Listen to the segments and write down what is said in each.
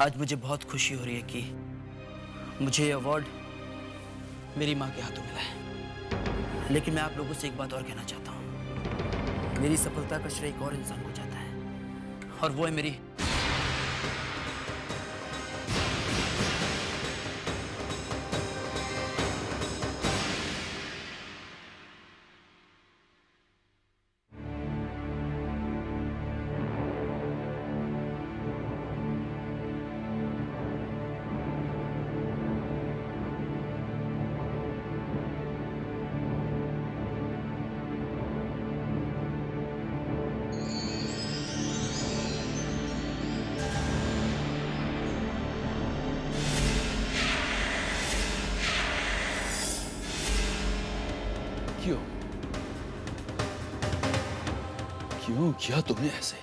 आज मुझे बहुत खुशी हो रही है कि मुझे ये अवार्ड मेरी माँ के हाथों मिला है। लेकिन मैं आप लोगों से एक बात और कहना चाहता हूँ। मेरी सफलता का श्रेय एक और इंसान को जाता है, और वो है मेरी क्यों क्यों किया तुमने ऐसे?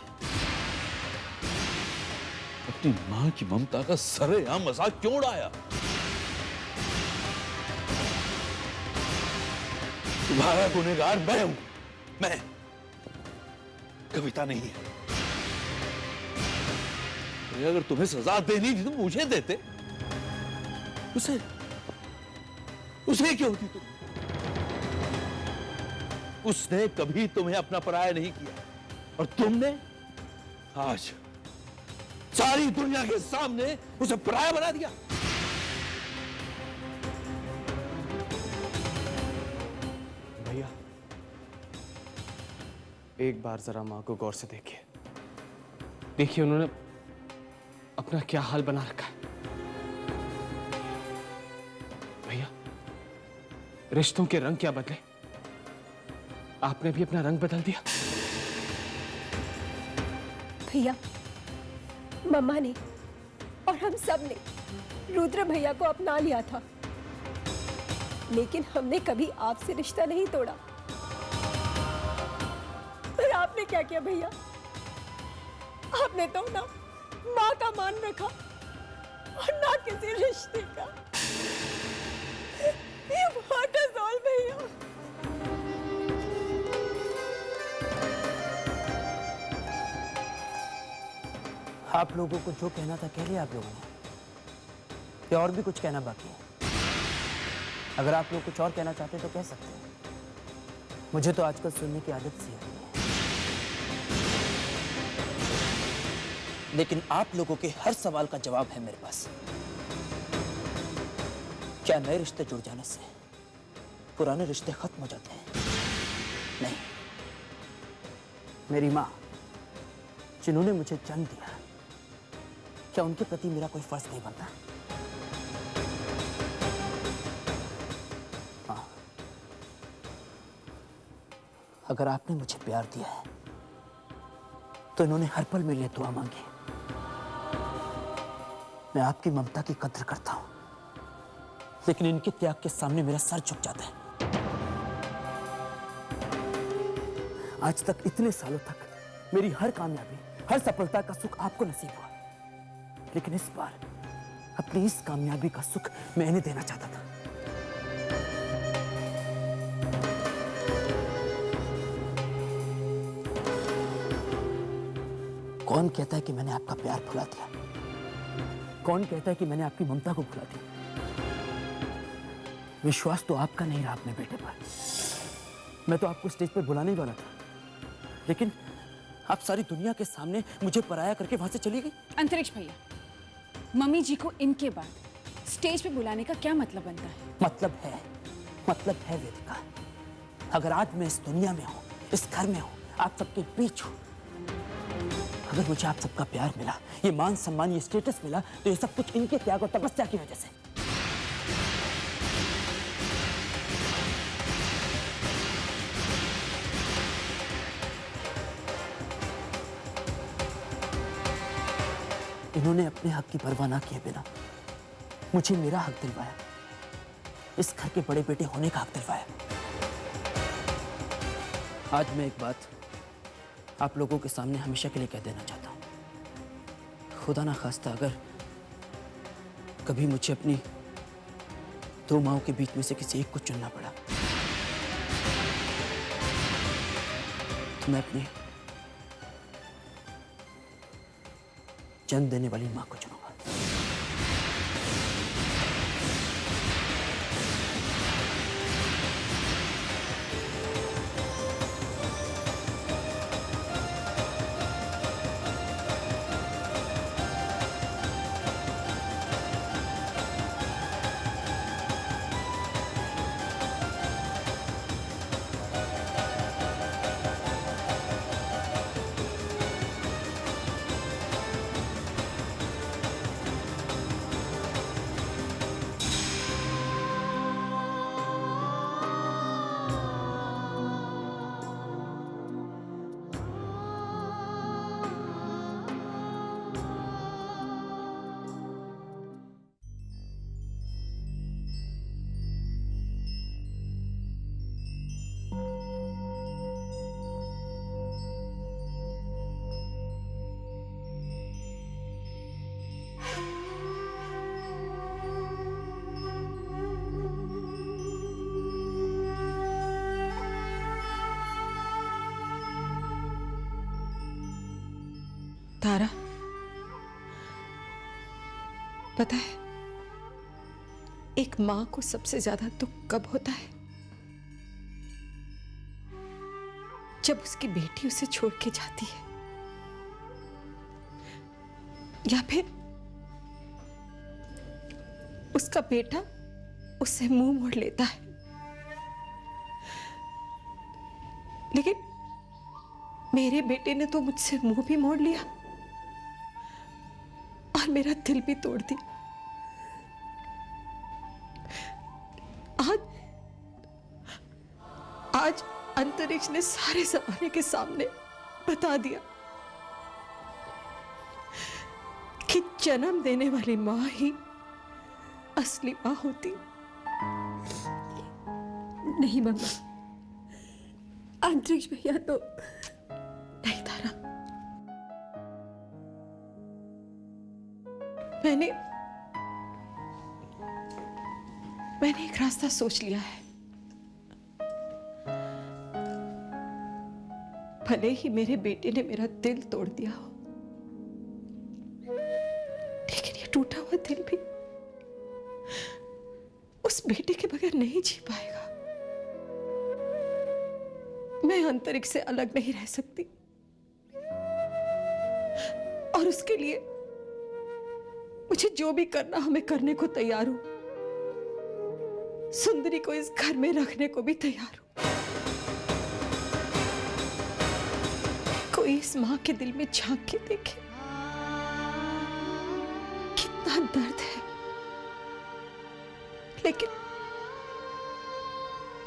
अपनी मां की ममता का सरेआम मजाक क्यों उड़ाया? तुम्हारा गुनहगार मैं हूं, मैं, कविता नहीं है। अगर तुम्हें सजा देनी थी तो मुझे देते, उसे क्यों दी तुम? उसने कभी तुम्हें अपना पराया नहीं किया, और तुमने आज सारी दुनिया के सामने उसे पराया बना दिया। भैया, एक बार जरा मां को गौर से देखिए। देखिए उन्होंने अपना क्या हाल बना रखा है। भैया, रिश्तों के रंग क्या बदले, आपने भी अपना रंग बदल दिया। भैया, मम्मा ने और हम सब ने रुद्र भैया को अपना लिया था, लेकिन हमने कभी आपसे रिश्ता नहीं तोड़ा। पर आपने क्या किया भैया? आपने तो ना माँ का मान रखा और ना किसी रिश्ते का। ये बहुत अज़ोल भैया। आप लोगों को जो कहना था कह लिया आप लोगों ने, या और भी कुछ कहना बाकी है? अगर आप लोग कुछ और कहना चाहते तो कह सकते हैं। मुझे तो आजकल सुनने की आदत सी है। लेकिन आप लोगों के हर सवाल का जवाब है मेरे पास। क्या नए रिश्ते जुड़ जाने से पुराने रिश्ते खत्म हो जाते हैं? नहीं। मेरी माँ जिन्होंने मुझे जन्म दिया, क्या उनके प्रति मेरा कोई फर्ज नहीं बनता? हाँ, अगर आपने मुझे प्यार दिया है तो इन्होंने हर पल मेरे लिए दुआ मांगी। मैं आपकी ममता की कद्र करता हूं, लेकिन इनके त्याग के सामने मेरा सर झुक जाता है। आज तक इतने सालों तक मेरी हर कामयाबी, हर सफलता का सुख आपको नसीब हुआ, लेकिन इस बार अपनी इस कामयाबी का सुख मैं इन्हें देना चाहता था। कौन कहता है कि मैंने आपका प्यार भुला दिया? कौन कहता है कि मैंने आपकी ममता को भुला दिया? विश्वास तो आपका नहीं रहा अपने बेटे पर। मैं तो आपको स्टेज पर बुलाने ही वाला था, लेकिन आप सारी दुनिया के सामने मुझे पराया करके वहां से चली गई। अंतरिक्ष भैया, मम्मी जी को इनके बाद स्टेज पे बुलाने का क्या मतलब बनता है? मतलब है वेदिका। अगर आज मैं इस दुनिया में हूं, इस घर में हूं, आप सबके बीच हूं, अगर मुझे आप सबका प्यार मिला, ये मान सम्मान, ये स्टेटस मिला, तो ये सब कुछ इनके त्याग और तपस्या की वजह से। इन्होंने अपने हक की परवाह ना किए बिना मुझे मेरा हक दिलवाया, इस घर के बड़े बेटे होने का हक दिलवाया। आज मैं एक बात आप लोगों के सामने हमेशा के लिए कह देना चाहता हूं। खुदा ना खास्ता अगर कभी मुझे अपनी दो माओं के बीच में से किसी एक को चुनना पड़ा, तो मैं अपनी जन्म देने वाली मां को चुनूंगा। तारा, पता है एक मां को सबसे ज्यादा दुख कब होता है? जब उसकी बेटी उसे छोड़ के जाती है, या फिर उसका बेटा उससे मुंह मोड़ लेता है। लेकिन मेरे बेटे ने तो मुझसे मुंह भी मोड़ लिया और मेरा दिल भी तोड़ दिया। आज अंतरिक्ष ने सारे जमाने के सामने बता दिया कि जन्म देने वाली मां ही असली मां होती। नहीं मम्मा, अंतरिक्ष भैया तो नहीं तारा, मैंने एक रास्ता सोच लिया है। भले ही मेरे बेटे ने मेरा दिल तोड़ दिया हो, लेकिन ये टूटा हुआ दिल भी उस बेटे के बगैर नहीं जी पाएगा। मैं अंतरिक्ष से अलग नहीं रह सकती और उसके लिए मुझे जो भी करना हो मैं करने को तैयार हूं। सुंदरी को इस घर में रखने को भी तैयार हूं। कोई इस मां के दिल में झांक के देखे कितना दर्द है, लेकिन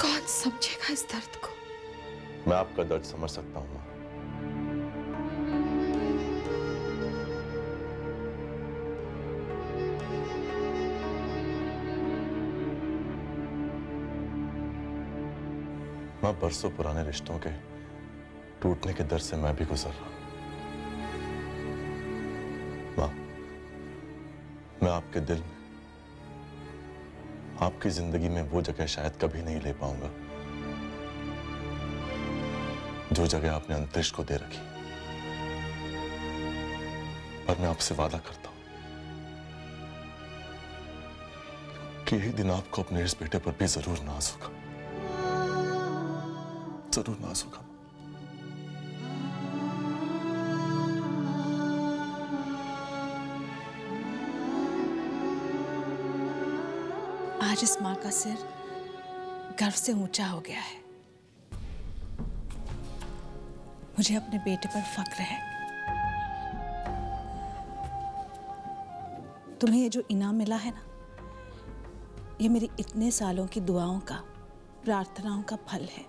कौन समझेगा इस दर्द को? मैं आपका दर्द समझ सकता हूं मां। मां, बरसों पुराने रिश्तों के टूटने के दर्द से मैं भी गुजर रहा हूं। मां, मैं आपके दिल में, आपकी जिंदगी में वो जगह शायद कभी नहीं ले पाऊंगा जो जगह आपने अंतरिक्ष को दे रखी। पर मैं आपसे वादा करता हूं कि एक दिन आपको अपने इस बेटे पर भी जरूर नाज होगा, जरूर नाज होगा। आज इस मां का सिर गर्व से ऊंचा हो गया है। मुझे अपने बेटे पर फक्र है। तुम्हें ये जो इनाम मिला है ना, ये मेरी इतने सालों की दुआओं का, प्रार्थनाओं का फल है।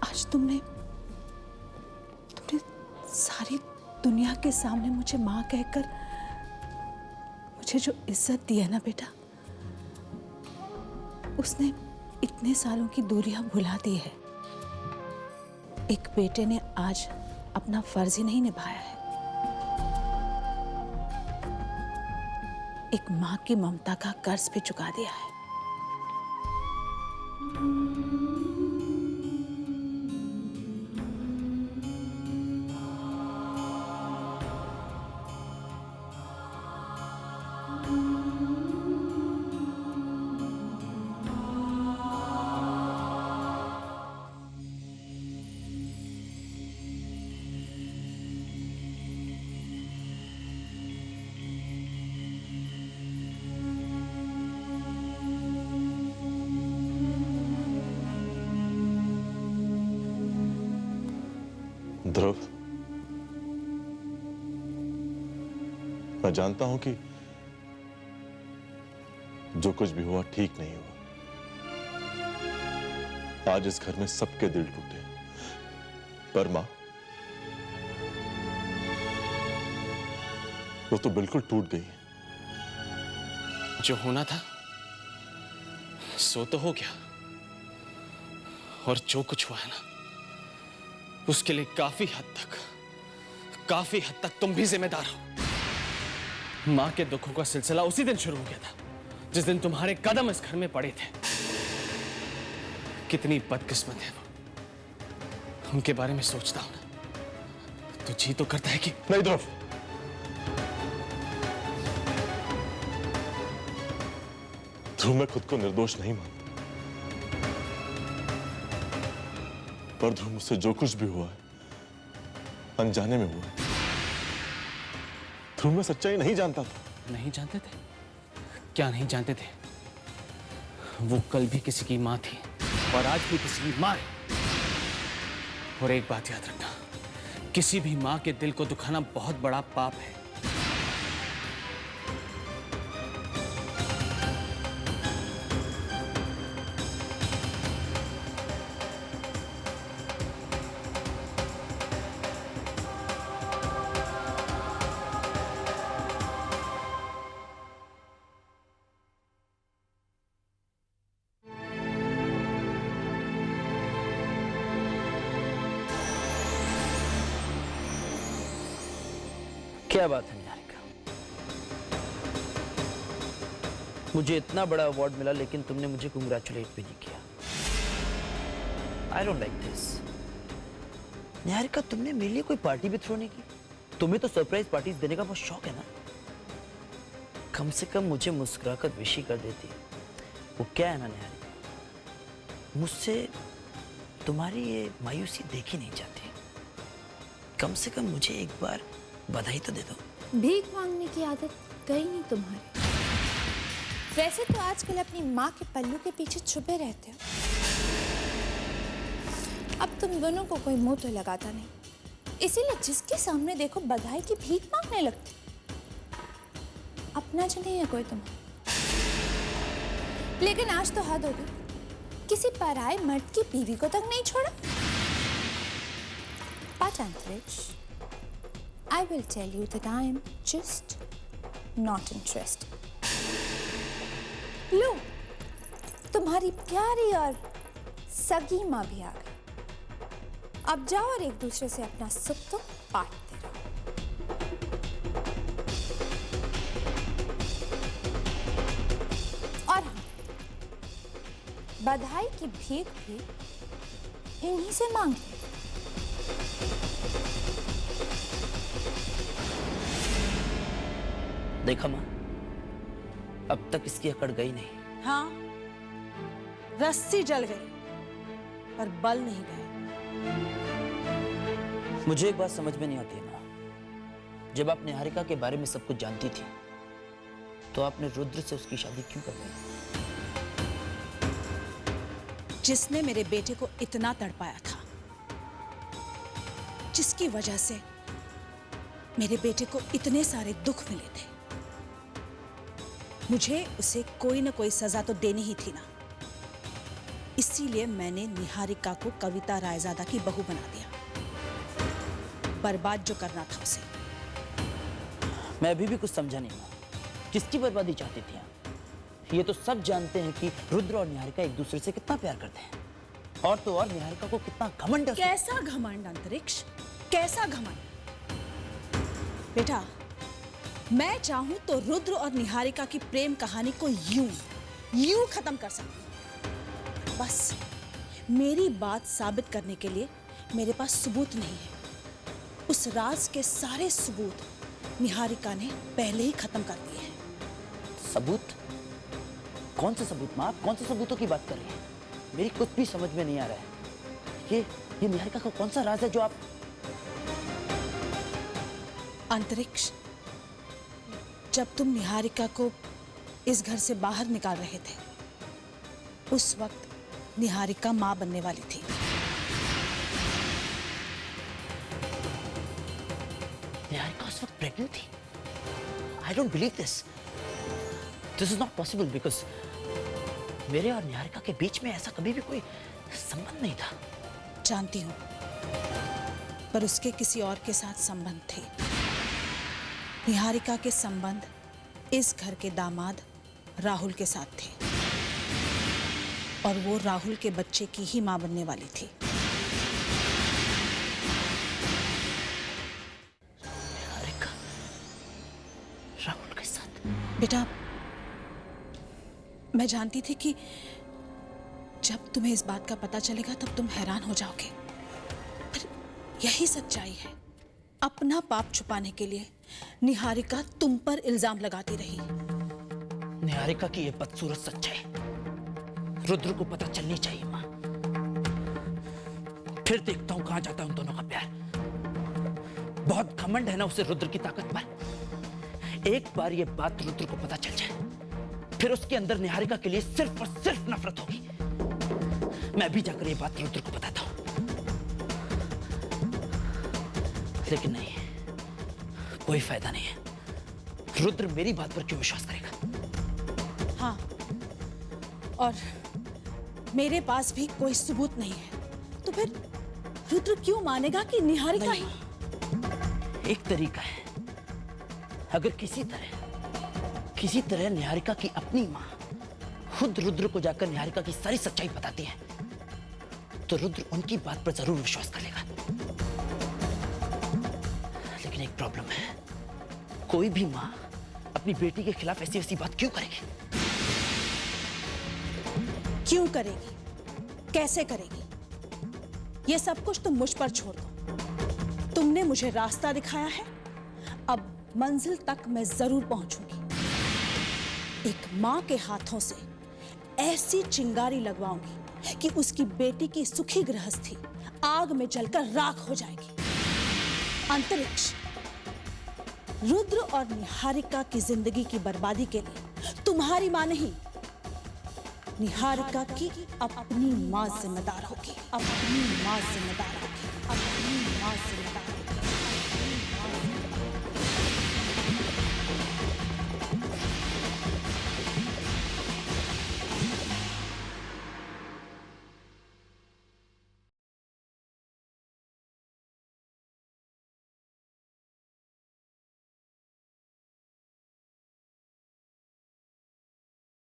आज तुमने सारी दुनिया के सामने मुझे मां कहकर मुझे जो इज्जत दी है ना बेटा, उसने इतने सालों की दूरियां भुला दी है। एक बेटे ने आज अपना फर्ज ही नहीं निभाया है। एक मां की ममता का कर्ज भी चुका दिया है। ध्रुव, मैं जानता हूं कि जो कुछ भी हुआ ठीक नहीं हुआ। आज इस घर में सबके दिल टूटे, पर मां, वो तो बिल्कुल टूट गई है। जो होना था सो तो हो गया, और जो कुछ हुआ है ना, उसके लिए काफी हद तक तुम भी जिम्मेदार हो। मां के दुखों का सिलसिला उसी दिन शुरू हो गया था जिस दिन तुम्हारे कदम इस घर में पड़े थे। कितनी बदकिस्मत है वो। उनके बारे में सोचता हूं ना तो जी तो करता है कि नहीं ध्रुव, ध्रुव मैं खुद को निर्दोष नहीं मानता, पर ध्रुव मुझसे जो कुछ भी हुआ है अनजाने में हुआ है। ध्रुव मैं सच्चाई नहीं जानता था। नहीं जानते थे? क्या नहीं जानते थे? वो कल भी किसी की मां थी और आज भी किसी की मां है। और एक बात याद रखना, किसी भी मां के दिल को दुखाना बहुत बड़ा पाप है। क्या बात है निहारिका, मुझे इतना बड़ा अवार्ड मिला लेकिन तुमने मुझे कंग्रेचुलेट भी नहीं किया। I don't like this. Niharika, तुमने मेरे लिए कोई पार्टी भी थ्रो नहीं की? तुम्हें तो सरप्राइज पार्टीज देने का बहुत शौक है ना? कम से कम मुझे मुस्कुराकर विश ही कर देती। वो क्या है ना निहारिका, मुझसे तुम्हारी ये मायूसी देखी नहीं जाती। कम से कम मुझे एक बार बधाई तो दे दो। भीख मांगने की आदत गई नहीं तुम्हारी। वैसे तो आजकल अपनी माँ के पल्लू के पीछे छुपे रहते हो। अब तुम दोनों को कोई मुंह तो लगाता नहीं, इसीलिए जिसके सामने देखो बधाई की भीख मांगने लगते। अपना जो नहीं है कोई तुम्हें। लेकिन आज तो हद होगी, किसी पराये मर्द की बीवी को तक नहीं छोड़ा। But Antariksh, I will tell you that I am just not interested. लो, तुम्हारी प्यारी और सगी माँ भी आ गई। अब जाओ और एक दूसरे से अपना सुख तो बांटते रहो। और हाँ, बधाई की भीख भी इन्हीं से मांग ली। देखा माँ, अब तक इसकी अकड़ गई नहीं। हाँ, रस्सी जल गई पर बल नहीं गए। मुझे एक बात समझ में नहीं आती माँ, जब आप निहारिका के बारे में सब कुछ जानती थी तो आपने रुद्र से उसकी शादी क्यों करवाई? जिसने मेरे बेटे को इतना तड़पाया था, जिसकी वजह से मेरे बेटे को इतने सारे दुख मिले थे, मुझे उसे कोई ना कोई सजा तो देनी ही थी ना। इसीलिए मैंने निहारिका को कविता रायजादा की बहू बना दिया। बर्बाद जो करना था उसे। मैं अभी भी कुछ समझा नहीं माँ, किसकी बर्बादी चाहती थी आप? ये तो सब जानते हैं कि रुद्र और निहारिका एक दूसरे से कितना प्यार करते हैं, और तो और निहारिका को कितना घमंड है। कैसा घमंड अंतरिक्ष, कैसा घमंड? बेटा, मैं चाहूं तो रुद्र और निहारिका की प्रेम कहानी को यूं खत्म कर सकती हूं। बस मेरी बात साबित करने के लिए मेरे पास सबूत नहीं है। उस राज के सारे सबूत निहारिका ने पहले ही खत्म कर दिए हैं। सबूत? कौन से सबूत माँ? आप कौन से सबूतों की बात कर रही हैं? मेरी कुछ भी समझ में नहीं आ रहा है। ये निहारिका का कौन सा राज है जो आप? अंतरिक्ष, जब तुम निहारिका को इस घर से बाहर निकाल रहे थे, उस वक्त निहारिका मां बनने वाली थी। निहारिका उस वक्त प्रेग्नेंट थी? I don't believe this. This is not possible because मेरे और निहारिका के बीच में ऐसा कभी भी कोई संबंध नहीं था। जानती हूं, पर उसके किसी और के साथ संबंध थे। निहारिका के संबंध इस घर के दामाद राहुल के साथ थे, और वो राहुल के बच्चे की ही मां बनने वाली थी। निहारिका राहुल के साथ? बेटा, मैं जानती थी कि जब तुम्हें इस बात का पता चलेगा तब तुम हैरान हो जाओगे, पर यही सच्चाई है। अपना पाप छुपाने के लिए निहारिका तुम पर इल्जाम लगाती रही। निहारिका की ये बदसूरत सच्चाई रुद्र को पता चलनी चाहिए माँ। फिर देखता हूं कहां जाता है उन दोनों का प्यार। बहुत घमंड है ना उसे रुद्र की ताकत पर। एक बार ये बात रुद्र को पता चल जाए फिर उसके अंदर निहारिका के लिए सिर्फ और सिर्फ नफरत होगी। मैं भी जाकर ये बात रुद्र को बताता हूं। लेकिन नहीं, कोई फायदा नहीं है। रुद्र मेरी बात पर क्यों विश्वास करेगा? हाँ, और मेरे पास भी कोई सबूत नहीं है, तो फिर रुद्र क्यों मानेगा कि निहारिका ही? एक तरीका है, अगर किसी तरह निहारिका की अपनी मां खुद रुद्र को जाकर निहारिका की सारी सच्चाई बताती है तो रुद्र उनकी बात पर जरूर विश्वास कर लेगा। लेकिन एक प्रॉब्लम है, कोई भी मां अपनी बेटी के खिलाफ ऐसी वैसी बात क्यों करेगी? क्यों करेगी, कैसे करेगी, ये सब कुछ तुम मुझ पर छोड़ दो। तुमने मुझे रास्ता दिखाया है, अब मंजिल तक मैं जरूर पहुंचूंगी। एक मां के हाथों से ऐसी चिंगारी लगवाऊंगी कि उसकी बेटी की सुखी गृहस्थी आग में जलकर राख हो जाएगी। अंतरिक्ष, रुद्र और निहारिका की जिंदगी की बर्बादी के लिए तुम्हारी मां नहीं, निहारिका की अपनी मां जिम्मेदार होगी। अपनी मां जिम्मेदार होगी।